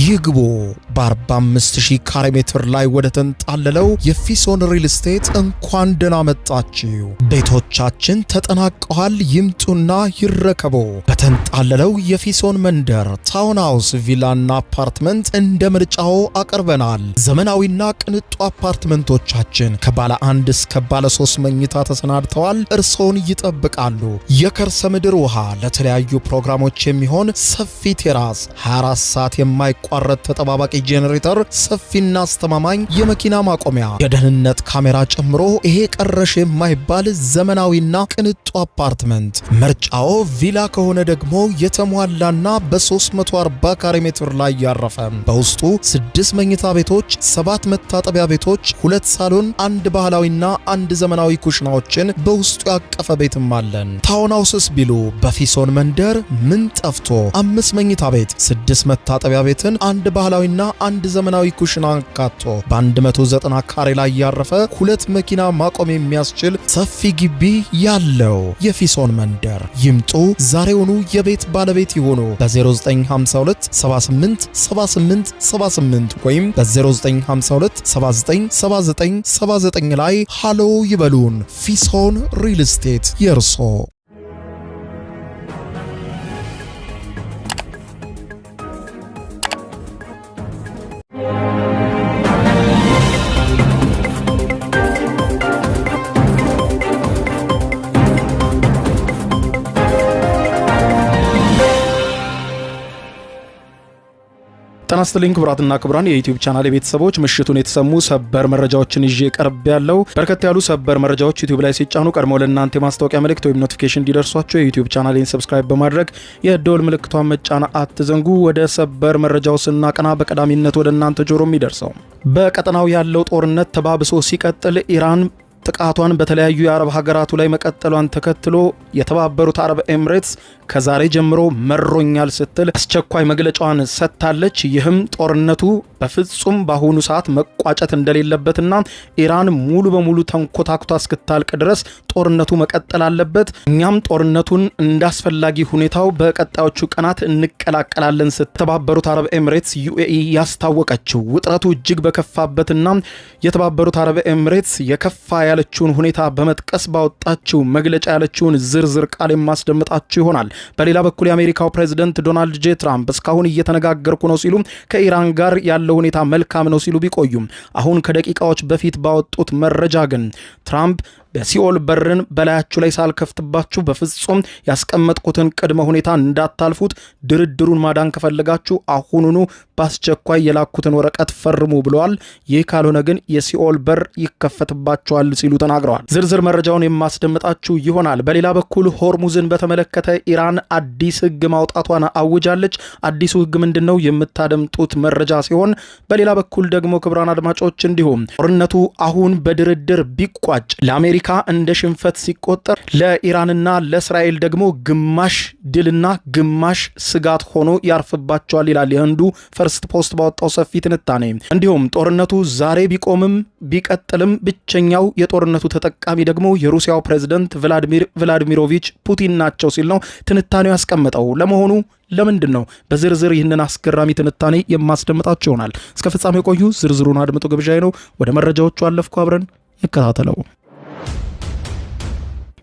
ይግቡ በ45000 ካሬ ሜትር ላይ ወደ ተንጣለለው የፊሶን ሪል ስቴት እንኳን ደህና መጣችሁ። ቤቶቻችን ተጠናቀዋል። ይምጡና ይረከቡ። በተንጣለለው የፊሶን መንደር ታውን ሃውስ፣ ቪላና አፓርትመንት እንደ ምርጫው አቀርበናል። ዘመናዊና ቅንጡ አፓርትመንቶቻችን ከባለ 1 እስከ ባለ 3 መኝታ ተሰናድተዋል። እርሶን ይጠብቃሉ። የከርሰ ምድር ውሃ፣ ለተለያዩ ፕሮግራሞች የሚሆን ሰፊ ቴራስ፣ 24 ሰዓት የማይቋረጥ ተጠባባቂ ጄኔሬተር፣ ሰፊና አስተማማኝ የመኪና ማቆሚያ፣ የደህንነት ካሜራ ጨምሮ ይሄ ቀረሽ የማይባል ዘመናዊና ቅንጡ አፓርትመንት። ምርጫው ቪላ ከሆነ ደግሞ የተሟላና በ340 ካሬ ሜትር ላይ ያረፈ በውስጡ 6 መኝታ ቤቶች፣ 7 መታጠቢያ ቤቶች፣ 2 ሳሎን፣ 1 ባህላዊና 1 ዘመናዊ ኩሽናዎችን በውስጡ ያቀፈ ቤትም አለን። ታውን ሃውስስ ቢሉ በፊሶን መንደር ምን ጠፍቶ 5 መኝታ ቤት፣ 6 መታጠቢያ ቤትን፣ 1 ባህላዊና 1 ዘመናዊ ኩሽና አካቶ በ190 ካሬ ላይ ያረፈ 2 መኪና ማቆም የሚያስችል ሰፊ ግቢ ያለው የፊሶን መንደር። ይምጡ፣ ዛሬውኑ የቤት ባለቤት ይሆኑ። በ0952 78 78 78 ወይም በ0952 79 79 79 ላይ ሃሎ ይበሉን። ፊሶን ሪል ስቴት የርሶ። ጤና ይስጥልኝ ክቡራትና ክቡራን የዩቲዩብ ቻናል ቤተሰቦች፣ ምሽቱን የተሰሙ ሰበር መረጃዎችን ይዤ ቀርብ ያለው። በርከት ያሉ ሰበር መረጃዎች ዩቲዩብ ላይ ሲጫኑ ቀድሞ ለእናንተ የማስታወቂያ መልእክት ወይም ኖቲፊኬሽን እንዲደርሷቸው የዩቲዩብ ቻናሌን ሰብስክራይብ በማድረግ የደወል ምልክቷን መጫን አትዘንጉ። ወደ ሰበር መረጃው ስናቀና በቀዳሚነት ወደ እናንተ ጆሮ የሚደርሰው በቀጠናው ያለው ጦርነት ተባብሶ ሲቀጥል ኢራን ጥቃቷን በተለያዩ የአረብ ሀገራቱ ላይ መቀጠሏን ተከትሎ የተባበሩት አረብ ኤምሬትስ ከዛሬ ጀምሮ መሮኛል ስትል አስቸኳይ መግለጫዋን ሰጥታለች። ይህም ጦርነቱ በፍጹም በአሁኑ ሰዓት መቋጨት እንደሌለበትና ኢራን ሙሉ በሙሉ ተንኮታኩታ እስክታልቅ ድረስ ጦርነቱ መቀጠል አለበት፣ እኛም ጦርነቱን እንዳስፈላጊ ሁኔታው በቀጣዮቹ ቀናት እንቀላቀላለን ስትል የተባበሩት አረብ ኤምሬትስ ዩኤኢ ያስታወቀችው። ውጥረቱ እጅግ በከፋበትና የተባበሩት አረብ ኤምሬትስ የከፋ ያለችውን ሁኔታ በመጥቀስ ባወጣችው መግለጫ ያለችውን ዝርዝር ቃል የማስደምጣችሁ ይሆናል። በሌላ በኩል የአሜሪካው ፕሬዝዳንት ዶናልድ ጄ ትራምፕ እስካሁን እየተነጋገርኩ ነው ሲሉ ከኢራን ጋር ያለው ሁኔታ መልካም ነው ሲሉ ቢቆዩም አሁን ከደቂቃዎች በፊት ባወጡት መረጃ ግን ትራምፕ በሲኦል በርን በላያችሁ ላይ ሳልከፍትባችሁ በፍጹም ያስቀመጥኩትን ቅድመ ሁኔታ እንዳታልፉት፣ ድርድሩን ማዳን ከፈለጋችሁ አሁኑኑ በአስቸኳይ የላኩትን ወረቀት ፈርሙ ብለዋል። ይህ ካልሆነ ግን የሲኦል በር ይከፈትባቸዋል ሲሉ ተናግረዋል። ዝርዝር መረጃውን የማስደምጣችሁ ይሆናል። በሌላ በኩል ሆርሙዝን በተመለከተ ኢራን አዲስ ሕግ ማውጣቷን አውጃለች። አዲሱ ሕግ ምንድነው? የምታደምጡት መረጃ ሲሆን በሌላ በኩል ደግሞ ክቡራን አድማጮች እንዲሁም ጦርነቱ አሁን በድርድር ቢቋጭ ለአሜሪካ እንደ ሽንፈት ሲቆጠር ለኢራንና ለእስራኤል ደግሞ ግማሽ ድልና ግማሽ ስጋት ሆኖ ያርፍባቸዋል ይላል የህንዱ ፈርስት ፖስት ባወጣው ሰፊ ትንታኔ። እንዲሁም ጦርነቱ ዛሬ ቢቆምም ቢቀጥልም ብቸኛው የጦርነቱ ተጠቃሚ ደግሞ የሩሲያው ፕሬዝዳንት ቭላዲሚሮቪች ፑቲን ናቸው ሲል ነው ትንታኔው ያስቀመጠው። ለመሆኑ ለምንድን ነው? በዝርዝር ይህንን አስገራሚ ትንታኔ የማስደምጣችሁ ይሆናል። እስከ ፍጻሜ ቆዩ። ዝርዝሩን አድምጡ ግብዣዬ ነው። ወደ መረጃዎቹ አለፍኩ። አብረን እንከታተለው።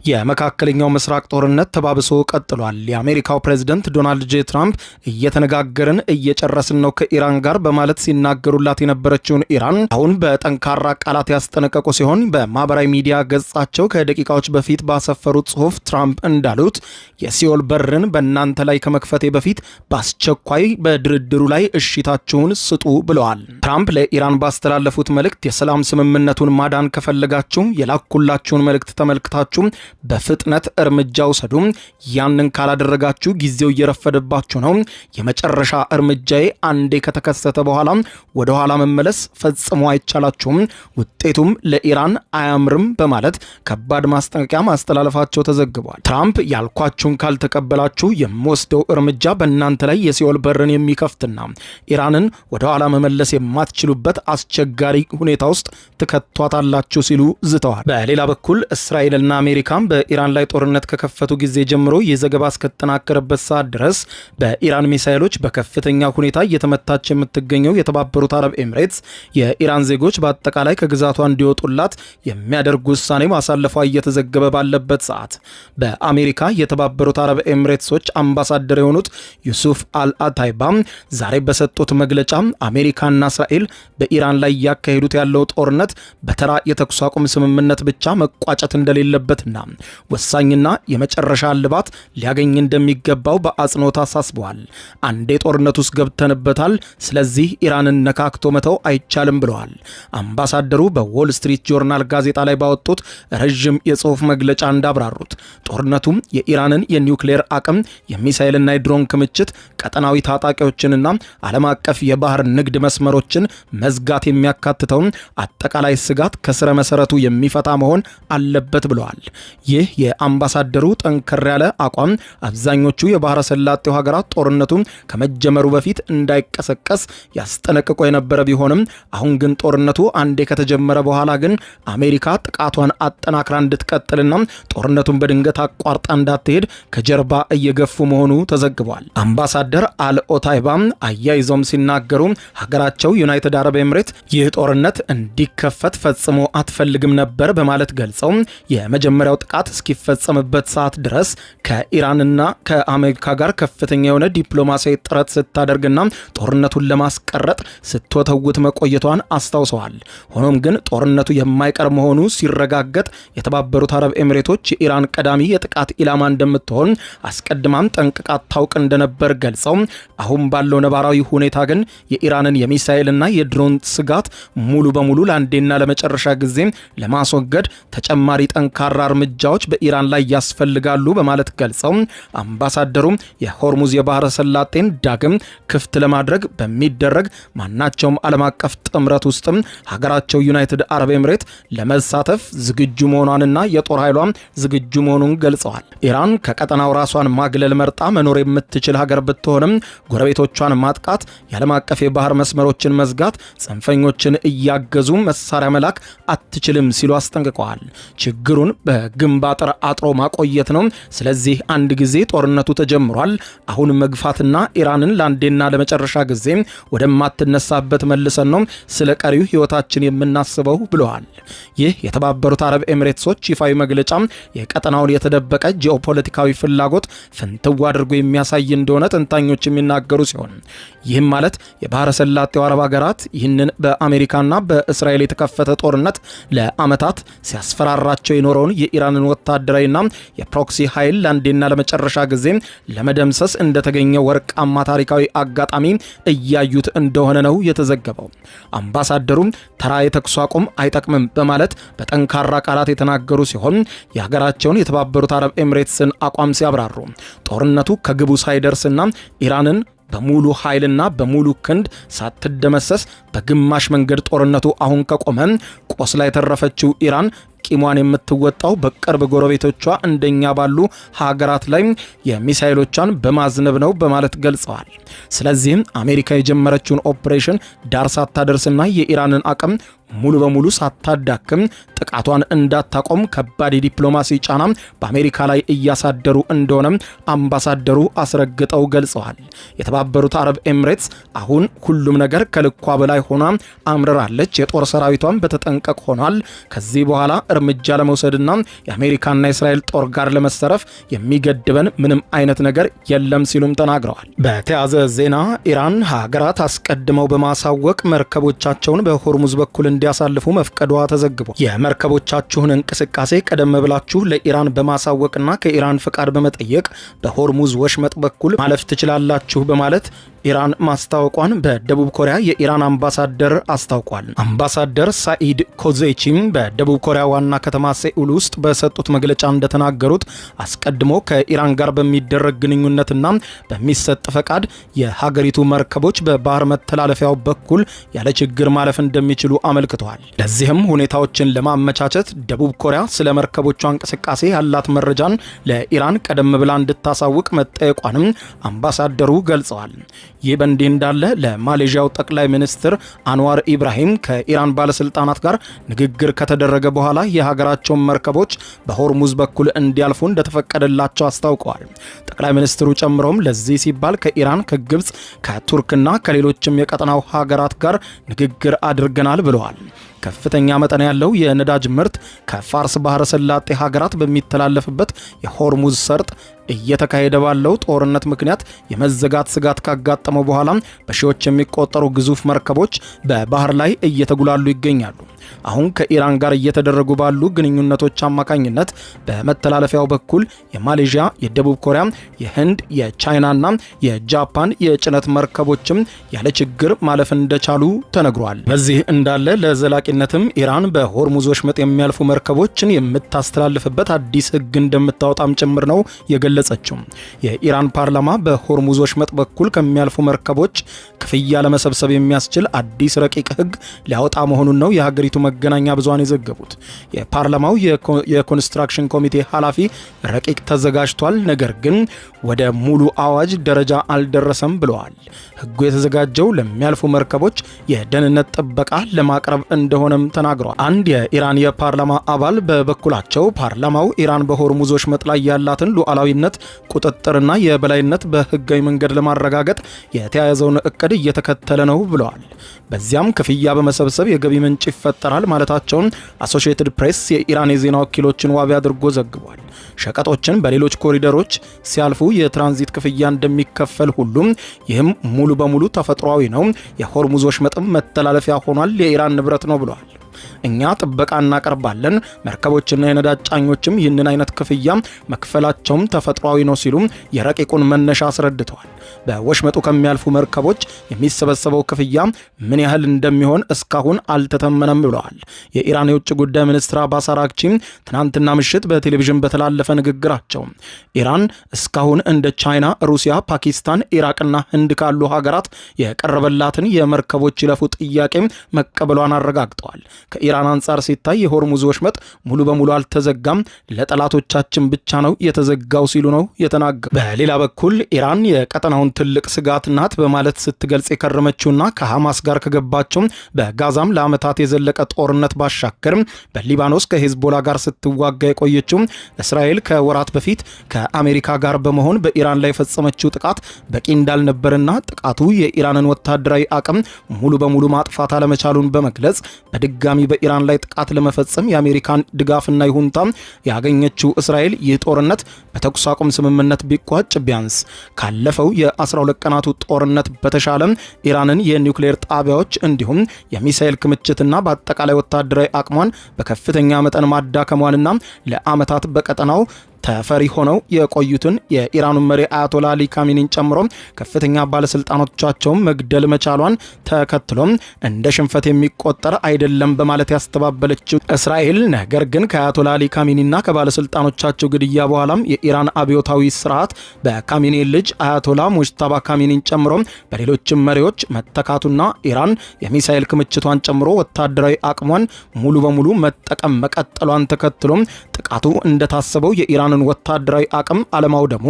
የመካከለኛው ምስራቅ ጦርነት ተባብሶ ቀጥሏል። የአሜሪካው ፕሬዝዳንት ዶናልድ ጄ ትራምፕ እየተነጋገርን እየጨረስን ነው ከኢራን ጋር በማለት ሲናገሩላት የነበረችውን ኢራን አሁን በጠንካራ ቃላት ያስጠነቀቁ ሲሆን በማህበራዊ ሚዲያ ገጻቸው ከደቂቃዎች በፊት ባሰፈሩት ጽሑፍ ትራምፕ እንዳሉት የሲኦል በርን በእናንተ ላይ ከመክፈቴ በፊት በአስቸኳይ በድርድሩ ላይ እሽታችሁን ስጡ ብለዋል። ትራምፕ ለኢራን ባስተላለፉት መልእክት የሰላም ስምምነቱን ማዳን ከፈለጋችሁ የላኩላችሁን መልእክት ተመልክታችሁ በፍጥነት እርምጃ ውሰዱ። ያንን ካላደረጋችሁ ጊዜው እየረፈደባችሁ ነው። የመጨረሻ እርምጃዬ አንዴ ከተከሰተ በኋላ ወደ ኋላ መመለስ ፈጽሞ አይቻላችሁም። ውጤቱም ለኢራን አያምርም በማለት ከባድ ማስጠንቀቂያ ማስተላለፋቸው ተዘግቧል። ትራምፕ ያልኳችሁን ካልተቀበላችሁ የምወስደው እርምጃ በእናንተ ላይ የሲኦል በርን የሚከፍትና ኢራንን ወደ ኋላ መመለስ የማትችሉበት አስቸጋሪ ሁኔታ ውስጥ ትከቷታላችሁ ሲሉ ዝተዋል። በሌላ በኩል እስራኤልና አሜሪካ በኢራን ላይ ጦርነት ከከፈቱ ጊዜ ጀምሮ የዘገባ እስከተጠናከረበት ሰዓት ድረስ በኢራን ሚሳኤሎች በከፍተኛ ሁኔታ እየተመታች የምትገኘው የተባበሩት አረብ ኤምሬትስ የኢራን ዜጎች በአጠቃላይ ከግዛቷ እንዲወጡላት የሚያደርግ ውሳኔ ማሳለፏ እየተዘገበ ባለበት ሰዓት በአሜሪካ የተባበሩት አረብ ኤምሬትሶች አምባሳደር የሆኑት ዩሱፍ አልአታይባ ዛሬ በሰጡት መግለጫ አሜሪካና እስራኤል በኢራን ላይ እያካሄዱት ያለው ጦርነት በተራ የተኩስ አቁም ስምምነት ብቻ መቋጨት እንደሌለበትና ወሳኝና የመጨረሻ እልባት ሊያገኝ እንደሚገባው በአጽንኦት አሳስበዋል። አንዴ ጦርነት ውስጥ ገብተንበታል፣ ስለዚህ ኢራንን ነካክቶ መተው አይቻልም ብለዋል። አምባሳደሩ በዎል ስትሪት ጆርናል ጋዜጣ ላይ ባወጡት ረዥም የጽሑፍ መግለጫ እንዳብራሩት ጦርነቱም የኢራንን የኒውክሌር አቅም፣ የሚሳኤልና የድሮን ክምችት፣ ቀጠናዊ ታጣቂዎችንና ዓለም አቀፍ የባህር ንግድ መስመሮችን መዝጋት የሚያካትተውን አጠቃላይ ስጋት ከስረ መሰረቱ የሚፈታ መሆን አለበት ብለዋል። ይህ የአምባሳደሩ ጠንከር ያለ አቋም አብዛኞቹ የባህረ ሰላጤው ሀገራት ጦርነቱ ከመጀመሩ በፊት እንዳይቀሰቀስ ያስጠነቅቆ የነበረ ቢሆንም አሁን ግን ጦርነቱ አንዴ ከተጀመረ በኋላ ግን አሜሪካ ጥቃቷን አጠናክራ እንድትቀጥልና ጦርነቱን በድንገት አቋርጣ እንዳትሄድ ከጀርባ እየገፉ መሆኑ ተዘግቧል። አምባሳደር አልኦታይባ አያይዘውም ሲናገሩ ሀገራቸው ዩናይትድ አረብ ኤምሬት ይህ ጦርነት እንዲከፈት ፈጽሞ አትፈልግም ነበር በማለት ገልጸው የመጀመሪያው ጥቃት እስኪፈጸምበት ሰዓት ድረስ ከኢራንና ከአሜሪካ ጋር ከፍተኛ የሆነ ዲፕሎማሲያዊ ጥረት ስታደርግና ጦርነቱን ለማስቀረጥ ስትወተውት መቆየቷን አስታውሰዋል። ሆኖም ግን ጦርነቱ የማይቀር መሆኑ ሲረጋገጥ የተባበሩት አረብ ኤምሬቶች የኢራን ቀዳሚ የጥቃት ኢላማ እንደምትሆን አስቀድማም ጠንቅቃ ታውቅ እንደነበር ገልጸው አሁን ባለው ነባራዊ ሁኔታ ግን የኢራንን የሚሳኤልና የድሮን ስጋት ሙሉ በሙሉ ለአንዴና ለመጨረሻ ጊዜ ለማስወገድ ተጨማሪ ጠንካራ እርምጃዎች በኢራን ላይ ያስፈልጋሉ በማለት ገልጸው አምባሳደሩ የሆርሙዝ የባህረ ሰላጤን ዳግም ክፍት ለማድረግ በሚደረግ ማናቸውም ዓለም አቀፍ ጥምረት ውስጥም ሀገራቸው ዩናይትድ አረብ ኤምሬት ለመሳተፍ ዝግጁ መሆኗንና የጦር ኃይሏም ዝግጁ መሆኑን ገልጸዋል። ኢራን ከቀጠናው ራሷን ማግለል መርጣ መኖር የምትችል ሀገር ብትሆንም ጎረቤቶቿን ማጥቃት፣ የዓለም አቀፍ የባህር መስመሮችን መዝጋት፣ ጽንፈኞችን እያገዙ መሳሪያ መላክ አትችልም ሲሉ አስጠንቅቀዋል። ችግሩን በግንብ አጥር አጥሮ ማቆየት ነው። ስለዚህ አንድ ጊዜ ጦርነቱ ተጀምሯል። አሁን መግፋትና ኢራንን ለአንዴና ለመጨረሻ ጊዜ ወደማትነሳበት መልሰን ነው ስለ ቀሪው ህይወታችን የምናስበው ብለዋል። ይህ የተባበሩት አረብ ኤምሬትሶች ይፋዊ መግለጫ የቀጠናውን የተደበቀ ጂኦፖለቲካዊ ፍላጎት ፍንትው አድርጎ የሚያሳይ እንደሆነ ተንታኞች የሚናገሩ ሲሆን ይህም ማለት የባህረ ሰላጤው አረብ ሀገራት ይህንን በአሜሪካና በእስራኤል የተከፈተ ጦርነት ለዓመታት ሲያስፈራራቸው የኖረውን የኢራንን ወታደራዊና የፕሮክሲ ኃይል ለአንዴና ለመጨረሻ ጊዜ ለመደምሰስ እንደተገኘ ወርቃማ ታሪካዊ አጋጣሚ እያዩት እንደሆነ ነው የተዘገበው። አምባሳደሩም ተራ የተኩስ አቁም አይጠቅምም በማለት በጠንካራ ቃላት የተናገሩ ሲሆን የሀገራቸውን የተባበሩት አረብ ኤምሬትስን አቋም ሲያብራሩ ጦርነቱ ከግቡ ሳይደርስና ኢራንን በሙሉ ኃይልና በሙሉ ክንድ ሳትደመሰስ በግማሽ መንገድ ጦርነቱ አሁን ከቆመ ቆስላ የተረፈችው ኢራን ቂሟን የምትወጣው በቅርብ ጎረቤቶቿ እንደኛ ባሉ ሀገራት ላይ የሚሳኤሎቿን በማዝነብ ነው በማለት ገልጸዋል። ስለዚህም አሜሪካ የጀመረችውን ኦፕሬሽን ዳር ሳታደርስና የኢራንን አቅም ሙሉ በሙሉ ሳታዳክም ጥቃቷን እንዳታቆም ከባድ የዲፕሎማሲ ጫና በአሜሪካ ላይ እያሳደሩ እንደሆነ አምባሳደሩ አስረግጠው ገልጸዋል። የተባበሩት አረብ ኤምሬትስ አሁን ሁሉም ነገር ከልኳ በላይ ሆና አምርራለች። የጦር ሰራዊቷን በተጠንቀቅ ሆኗል። ከዚህ በኋላ እርምጃ ለመውሰድና የአሜሪካና የእስራኤል ጦር ጋር ለመሰረፍ የሚገድበን ምንም አይነት ነገር የለም ሲሉም ተናግረዋል። በተያዘ ዜና ኢራን ሀገራት አስቀድመው በማሳወቅ መርከቦቻቸውን በሆርሙዝ በኩል እንዲያሳልፉ መፍቀዷ ተዘግቧል። የመርከቦቻችሁን እንቅስቃሴ ቀደም ብላችሁ ለኢራን በማሳወቅና ከኢራን ፍቃድ በመጠየቅ በሆርሙዝ ወሽመጥ በኩል ማለፍ ትችላላችሁ በማለት ኢራን ማስታወቋን በደቡብ ኮሪያ የኢራን አምባሳደር አስታውቋል። አምባሳደር ሳኢድ ኮዜቺም በደቡብ ኮሪያ ዋና ከተማ ሴኡል ውስጥ በሰጡት መግለጫ እንደተናገሩት አስቀድሞ ከኢራን ጋር በሚደረግ ግንኙነትና በሚሰጥ ፈቃድ የሀገሪቱ መርከቦች በባህር መተላለፊያው በኩል ያለ ችግር ማለፍ እንደሚችሉ አመልክተዋል። ለዚህም ሁኔታዎችን ለማመቻቸት ደቡብ ኮሪያ ስለ መርከቦቿ እንቅስቃሴ ያላት መረጃን ለኢራን ቀደም ብላ እንድታሳውቅ መጠየቋንም አምባሳደሩ ገልጸዋል። ይህ በእንዲህ እንዳለ ለማሌዥያው ጠቅላይ ሚኒስትር አንዋር ኢብራሂም ከኢራን ባለስልጣናት ጋር ንግግር ከተደረገ በኋላ የሀገራቸውን መርከቦች በሆርሙዝ በኩል እንዲያልፉ እንደተፈቀደላቸው አስታውቀዋል። ጠቅላይ ሚኒስትሩ ጨምሮም ለዚህ ሲባል ከኢራን፣ ከግብጽ፣ ከቱርክና ከሌሎችም የቀጠናው ሀገራት ጋር ንግግር አድርገናል ብለዋል። ከፍተኛ መጠን ያለው የነዳጅ ምርት ከፋርስ ባህረ ሰላጤ ሀገራት በሚተላለፍበት የሆርሙዝ ሰርጥ እየተካሄደ ባለው ጦርነት ምክንያት የመዘጋት ስጋት ካጋጠመው በኋላ በሺዎች የሚቆጠሩ ግዙፍ መርከቦች በባህር ላይ እየተጉላሉ ይገኛሉ። አሁን ከኢራን ጋር እየተደረጉ ባሉ ግንኙነቶች አማካኝነት በመተላለፊያው በኩል የማሌዥያ፣ የደቡብ ኮሪያ፣ የህንድ፣ የቻይናና የጃፓን የጭነት መርከቦችም ያለ ችግር ማለፍ እንደቻሉ ተነግሯል። በዚህ እንዳለ ለዘላቂነትም ኢራን በሆርሙዝ ወሽመጥ የሚያልፉ መርከቦችን የምታስተላልፍበት አዲስ ሕግ እንደምታወጣም ጭምር ነው የገለጸችው። የኢራን ፓርላማ በሆርሙዝ ወሽመጥ በኩል ከሚያልፉ መርከቦች ክፍያ ለመሰብሰብ የሚያስችል አዲስ ረቂቅ ሕግ ሊያወጣ መሆኑን ነው የሀገሪቱ መገናኛ ብዙሃን የዘገቡት። የፓርላማው የኮንስትራክሽን ኮሚቴ ኃላፊ ረቂቅ ተዘጋጅቷል፣ ነገር ግን ወደ ሙሉ አዋጅ ደረጃ አልደረሰም ብለዋል። ህጉ የተዘጋጀው ለሚያልፉ መርከቦች የደህንነት ጥበቃ ለማቅረብ እንደሆነም ተናግረዋል። አንድ የኢራን የፓርላማ አባል በበኩላቸው ፓርላማው ኢራን በሆርሙዝ ወሽመጥ ላይ ያላትን ሉዓላዊነት፣ ቁጥጥርና የበላይነት በህጋዊ መንገድ ለማረጋገጥ የተያያዘውን እቅድ እየተከተለ ነው ብለዋል። በዚያም ክፍያ በመሰብሰብ የገቢ ምንጭ ይፈጠራል ማለታቸውን አሶሺየትድ ፕሬስ የኢራን የዜና ወኪሎችን ዋቢ አድርጎ ዘግቧል። ሸቀጦችን በሌሎች ኮሪደሮች ሲያልፉ የትራንዚት ክፍያ እንደሚከፈል ሁሉም ይህም ሙሉ በሙሉ ተፈጥሯዊ ነው። የሆርሙዝ ወሽመጥም መተላለፊያ ሆኗል፣ የኢራን ንብረት ነው ብለዋል። እኛ ጥበቃ እናቀርባለን፣ መርከቦችና የነዳጅ ጫኞችም ይህንን አይነት ክፍያ መክፈላቸውም ተፈጥሯዊ ነው ሲሉ የረቂቁን መነሻ አስረድተዋል። በወሽመጡ ከሚያልፉ መርከቦች የሚሰበሰበው ክፍያ ምን ያህል እንደሚሆን እስካሁን አልተተመነም ብለዋል። የኢራን የውጭ ጉዳይ ሚኒስትር አባስ አራግቺ ትናንትና ምሽት በቴሌቪዥን በተላለፈ ንግግራቸው ኢራን እስካሁን እንደ ቻይና፣ ሩሲያ፣ ፓኪስታን፣ ኢራቅና ህንድ ካሉ ሀገራት የቀረበላትን የመርከቦች ይለፉ ጥያቄ መቀበሏን አረጋግጠዋል። ከኢራን አንጻር ሲታይ የሆርሙዝ ወሽመጥ ሙሉ በሙሉ አልተዘጋም፣ ለጠላቶቻችን ብቻ ነው የተዘጋው ሲሉ ነው የተናገሩ። በሌላ በኩል ኢራን የቀጠናውን ትልቅ ስጋት ናት በማለት ስትገልጽ የከረመችውና ከሐማስ ጋር ከገባቸው በጋዛም ለዓመታት የዘለቀ ጦርነት ባሻገር በሊባኖስ ከሄዝቦላ ጋር ስትዋጋ የቆየችው እስራኤል ከወራት በፊት ከአሜሪካ ጋር በመሆን በኢራን ላይ የፈጸመችው ጥቃት በቂ እንዳልነበርና ጥቃቱ የኢራንን ወታደራዊ አቅም ሙሉ በሙሉ ማጥፋት አለመቻሉን በመግለጽ በድጋሚ በኢራን ላይ ጥቃት ለመፈጸም የአሜሪካን ድጋፍና ይሁንታ ያገኘችው እስራኤል ይህ ጦርነት በተኩስ አቁም ስምምነት ቢቋጭ ቢያንስ ካለፈው የ12 ቀናቱ ጦርነት በተሻለ ኢራንን የኒውክሌር ጣቢያዎች እንዲሁም የሚሳኤል ክምችትና በአጠቃላይ ወታደራዊ አቅሟን በከፍተኛ መጠን ማዳከሟንና ለዓመታት በቀጠናው ተፈሪ ሆነው የቆዩትን የኢራኑ መሪ አያቶላ አሊ ካሚኒን ጨምሮ ከፍተኛ ባለስልጣኖቻቸውን መግደል መቻሏን ተከትሎም እንደ ሽንፈት የሚቆጠር አይደለም በማለት ያስተባበለችው እስራኤል ነገር ግን ከአያቶላ አሊ ካሚኒና ከባለስልጣኖቻቸው ግድያ በኋላም የኢራን አብዮታዊ ስርዓት በካሚኒ ልጅ አያቶላ ሙጅታባ ካሚኒን ጨምሮ በሌሎችም መሪዎች መተካቱና ኢራን የሚሳኤል ክምችቷን ጨምሮ ወታደራዊ አቅሟን ሙሉ በሙሉ መጠቀም መቀጠሏን ተከትሎም ጥቃቱ እንደታሰበው የኢራንን ወታደራዊ አቅም አለማውደሙ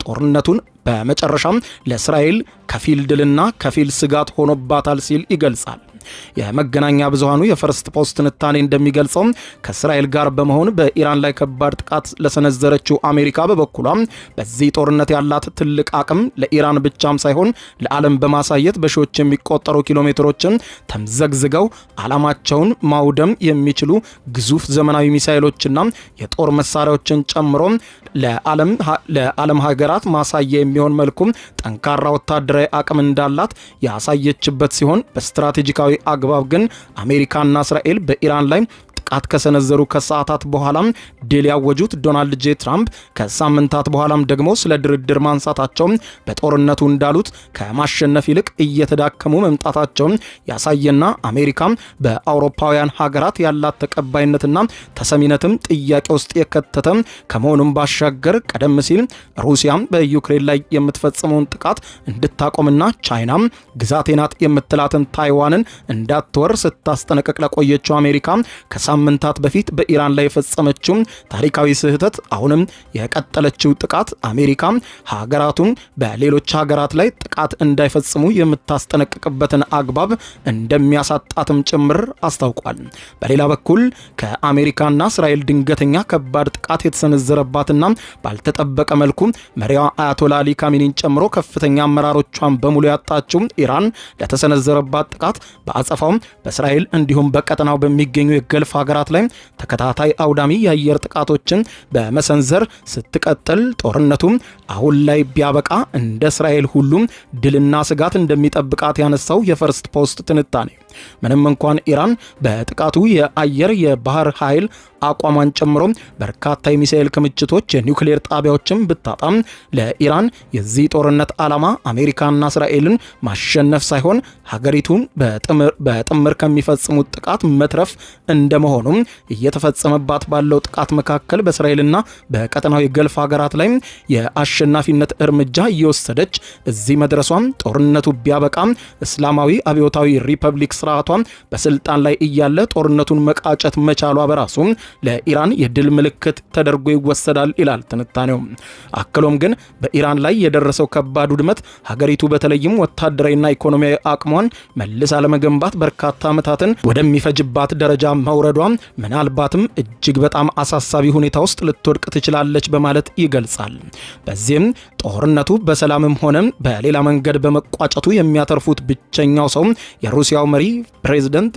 ጦርነቱን በመጨረሻም ለእስራኤል ከፊል ድልና ከፊል ስጋት ሆኖባታል ሲል ይገልጻል። የመገናኛ ብዙሃኑ የፈርስት ፖስት ትንታኔ እንደሚገልጸው ከእስራኤል ጋር በመሆን በኢራን ላይ ከባድ ጥቃት ለሰነዘረችው አሜሪካ በበኩሏ በዚህ ጦርነት ያላት ትልቅ አቅም ለኢራን ብቻም ሳይሆን ለዓለም በማሳየት በሺዎች የሚቆጠሩ ኪሎሜትሮችን ተምዘግዝገው ዓላማቸውን ማውደም የሚችሉ ግዙፍ ዘመናዊ ሚሳኤሎችና የጦር መሳሪያዎችን ጨምሮ ለዓለም ሀገራት ማሳያ የሚሆን መልኩ ጠንካራ ወታደራዊ አቅም እንዳላት ያሳየችበት ሲሆን በስትራቴጂካዊ አግባብ ግን አሜሪካና እስራኤል በኢራን ላይ ጥቃት ከሰነዘሩ ከሰዓታት በኋላም ድል ያወጁት ዶናልድ ጄ ትራምፕ ከሳምንታት በኋላም ደግሞ ስለ ድርድር ማንሳታቸው በጦርነቱ እንዳሉት ከማሸነፍ ይልቅ እየተዳከሙ መምጣታቸው ያሳየና አሜሪካም በአውሮፓውያን ሀገራት ያላት ተቀባይነትና ተሰሚነትም ጥያቄ ውስጥ የከተተ ከመሆኑም ባሻገር ቀደም ሲል ሩሲያም በዩክሬን ላይ የምትፈጽመውን ጥቃት እንድታቆምና ቻይናም ግዛቴ ናት የምትላትን ታይዋንን እንዳትወር ስታስጠነቅቅ ለቆየችው አሜሪካ ከሳምንታት በፊት በኢራን ላይ የፈጸመችው ታሪካዊ ስህተት አሁንም የቀጠለችው ጥቃት አሜሪካ ሀገራቱን በሌሎች ሀገራት ላይ ጥቃት እንዳይፈጽሙ የምታስጠነቅቅበትን አግባብ እንደሚያሳጣትም ጭምር አስታውቋል። በሌላ በኩል ከአሜሪካና እስራኤል ድንገተኛ ከባድ ጥቃት የተሰነዘረባትና ባልተጠበቀ መልኩ መሪዋ አያቶላ አሊ ካሚኒን ጨምሮ ከፍተኛ አመራሮቿን በሙሉ ያጣችው ኢራን ለተሰነዘረባት ጥቃት በአጸፋው በእስራኤል እንዲሁም በቀጠናው በሚገኙ የገልፍ ሀገራት ላይ ተከታታይ አውዳሚ የአየር ጥቃቶችን በመሰንዘር ስትቀጥል ጦርነቱ አሁን ላይ ቢያበቃ እንደ እስራኤል ሁሉም ድልና ስጋት እንደሚጠብቃት ያነሳው የፈርስት ፖስት ትንታኔ ምንም እንኳን ኢራን በጥቃቱ የአየር የባህር ኃይል አቋሟን ጨምሮ በርካታ የሚሳኤል ክምችቶች የኒውክሌር ጣቢያዎችን ብታጣም ለኢራን የዚህ ጦርነት ዓላማ አሜሪካና እስራኤልን ማሸነፍ ሳይሆን ሀገሪቱን በጥምር ከሚፈጽሙት ጥቃት መትረፍ እንደመሆኑ እየተፈጸመባት ባለው ጥቃት መካከል በእስራኤልና በቀጠናው የገልፍ ሀገራት ላይ የአሸናፊነት እርምጃ እየወሰደች እዚህ መድረሷም ጦርነቱ ቢያበቃ እስላማዊ አብዮታዊ ሪፐብሊክ ስርዓቷ በስልጣን ላይ እያለ ጦርነቱን መቃጨት መቻሏ በራሱ ለኢራን የድል ምልክት ተደርጎ ይወሰዳል ይላል ትንታኔው። አክሎም ግን በኢራን ላይ የደረሰው ከባድ ውድመት ሀገሪቱ በተለይም ወታደራዊና ኢኮኖሚያዊ አቅሟን መልሳ ለመገንባት በርካታ ዓመታትን ወደሚፈጅባት ደረጃ መውረዷ ምናልባትም እጅግ በጣም አሳሳቢ ሁኔታ ውስጥ ልትወድቅ ትችላለች በማለት ይገልጻል። በዚህም ጦርነቱ በሰላምም ሆነ በሌላ መንገድ በመቋጨቱ የሚያተርፉት ብቸኛው ሰው የሩሲያው መሪ ፕሬዝዳንት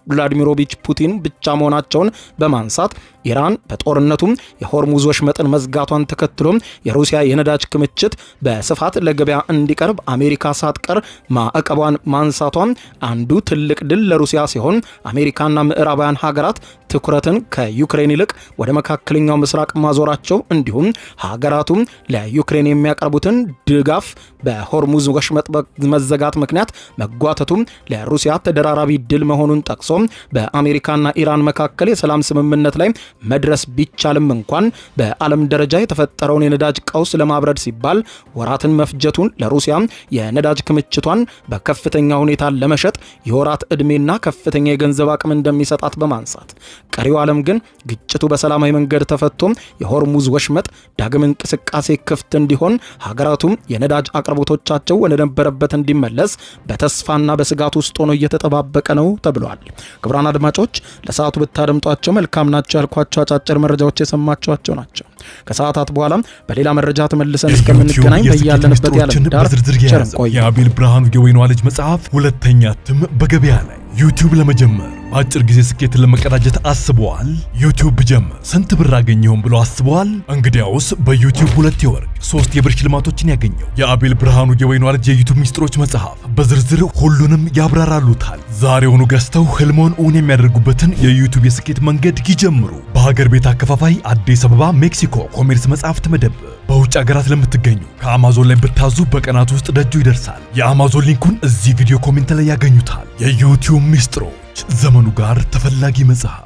ቭላዲሚሮቪች ፑቲን ብቻ መሆናቸውን በማንሳት ኢራን በጦርነቱ የሆርሙዝ ወሽመጥን መዝጋቷን ተከትሎ የሩሲያ የነዳጅ ክምችት በስፋት ለገበያ እንዲቀርብ አሜሪካ ሳትቀር ማዕቀቧን ማንሳቷን አንዱ ትልቅ ድል ለሩሲያ ሲሆን አሜሪካና ምዕራባውያን ሀገራት ትኩረትን ከዩክሬን ይልቅ ወደ መካከለኛው ምስራቅ ማዞራቸው እንዲሁም ሀገራቱ ለዩክሬን የሚያቀርቡትን ድጋፍ በሆርሙዝ ወሽመጥ መዘጋት ምክንያት መጓተቱ ለሩሲያ ተደራራቢ ድል መሆኑን ጠቅሶ በአሜሪካና ኢራን መካከል የሰላም ስምምነት ላይ መድረስ ቢቻልም እንኳን በዓለም ደረጃ የተፈጠረውን የነዳጅ ቀውስ ለማብረድ ሲባል ወራትን መፍጀቱን ለሩሲያ የነዳጅ ክምችቷን በከፍተኛ ሁኔታ ለመሸጥ የወራት ዕድሜና ከፍተኛ የገንዘብ አቅም እንደሚሰጣት በማንሳት ቀሪው ዓለም ግን ግጭቱ በሰላማዊ መንገድ ተፈቶ የሆርሙዝ ወሽመጥ ዳግም እንቅስቃሴ ክፍት እንዲሆን ሀገራቱም የነዳጅ አቅርቦቶቻቸው ወደ ነበረበት እንዲመለስ በተስፋና በስጋት ውስጥ ሆኖ እየተጠባበቀ ነው ተብሏል። ክቡራን አድማጮች ለሰዓቱ ብታደምጧቸው መልካም ናቸው ያልኳቸው አጫጭር መረጃዎች የሰማችኋቸው ናቸው። ከሰዓታት በኋላ በሌላ መረጃ ተመልሰን እስከምንገናኝ በያለንበት ያለም ዳር ቸር እንቆይ። የአቤል ብርሃኑ የወይኗ ልጅ መጽሐፍ ሁለተኛ እትም በገበያ ላይ። ዩቲዩብ ለመጀመር በአጭር ጊዜ ስኬትን ለመቀዳጀት አስበዋል? ዩቲዩብ ብጀምር ስንት ብር አገኘሁም ብሎ አስበዋል? እንግዲያውስ በዩቲዩብ 2 የወርቅ 3 የብር ሽልማቶችን ያገኘው የአቤል ብርሃኑ የወይኗ ልጅ የዩቲዩብ ሚስጥሮች መጽሐፍ በዝርዝር ሁሉንም ያብራራሉታል። ዛሬውኑ ገዝተው ህልሞን እውን የሚያደርጉበትን የዩቲዩብ የስኬት መንገድ ይጀምሩ። በሀገር ቤት አከፋፋይ አዲስ አበባ ሜክሲኮ ኮሜርስ መጽሐፍት መደብር። በውጭ ሀገራት ለምትገኙ ከአማዞን ላይ ብታዙ በቀናት ውስጥ ደጁ ይደርሳል። የአማዞን ሊንኩን እዚህ ቪዲዮ ኮሜንት ላይ ያገኙታል። የዩቲዩብ ሚስጥሮች ዘመኑ ጋር ተፈላጊ መጽሐፍ።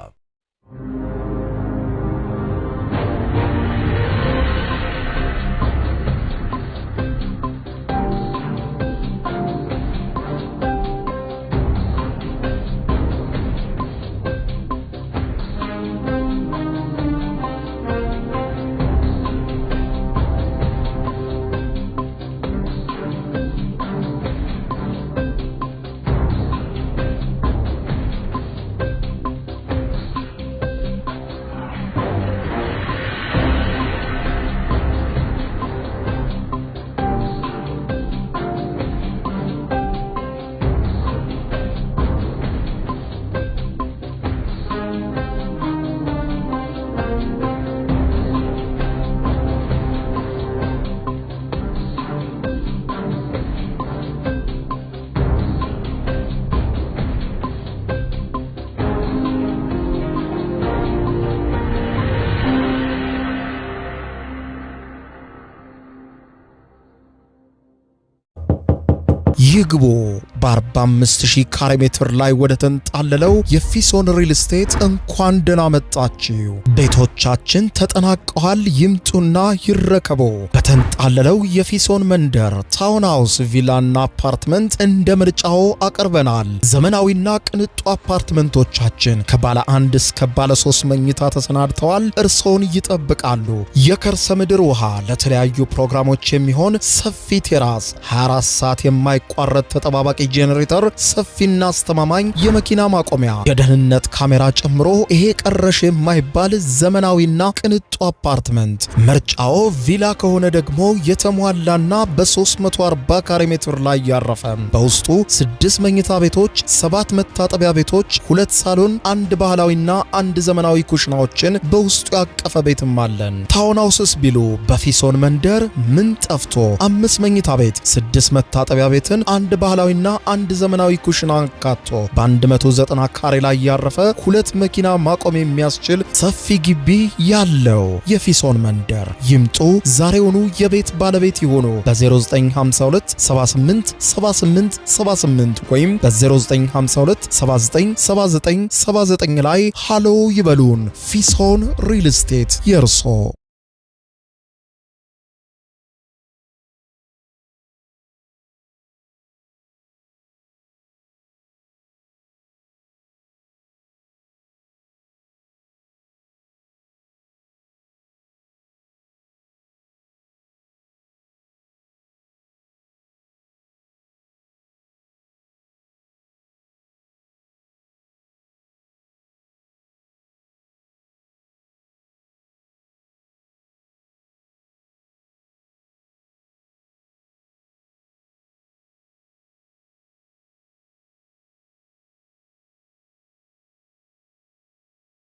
ይግቡ በ45000 ካሬ ሜትር ላይ ወደ ተንጣለለው የፊሶን ሪል ስቴት እንኳን ደህና መጣችሁ። ቤቶቻችን ተጠናቀዋል። ይምጡና ይረከቡ። በተንጣለለው የፊሶን መንደር ታውን ሃውስ፣ ቪላና አፓርትመንት እንደ ምርጫው አቀርበናል። ዘመናዊና ቅንጡ አፓርትመንቶቻችን ከባለ 1 እስከ ባለ 3 መኝታ ተሰናድተዋል። እርሶን ይጠብቃሉ። የከርሰ ምድር ውሃ፣ ለተለያዩ ፕሮግራሞች የሚሆን ሰፊ ቴራስ፣ 24 ሰዓት የማይቋረጥ ተጠባባቂ ጄኔሬተር፣ ሰፊና አስተማማኝ የመኪና ማቆሚያ፣ የደህንነት ካሜራ ጨምሮ ይሄ ቀረሽ የማይባል ዘመናዊና ቅንጡ አፓርትመንት። ምርጫው ቪላ ከሆነ ደግሞ የተሟላና በ340 ካሬ ሜትር ላይ ያረፈ በውስጡ 6 መኝታ ቤቶች፣ 7 መታጠቢያ ቤቶች፣ 2 ሳሎን፣ 1 ባህላዊና 1 ዘመናዊ ኩሽናዎችን በውስጡ ያቀፈ ቤትም አለን። ታውን ሃውስስ ቢሉ በፊሶን መንደር ምን ጠፍቶ 5 መኝታ ቤት፣ 6 መታጠቢያ ቤትን፣ 1 ባህላዊና 1 ዘመናዊ ኩሽና አካቶ በ190 ካሬ ላይ ያረፈ 2 መኪና ማቆም የሚያስችል ሰፊ ግቢ ያለው የፊሶን መንደር። ይምጡ፣ ዛሬውኑ የቤት ባለቤት ይሆኑ። በ0952 78 78 78 ወይም በ0952 79 79 79 ላይ ሃሎ ይበሉን። ፊሶን ሪል ስቴት የርሶ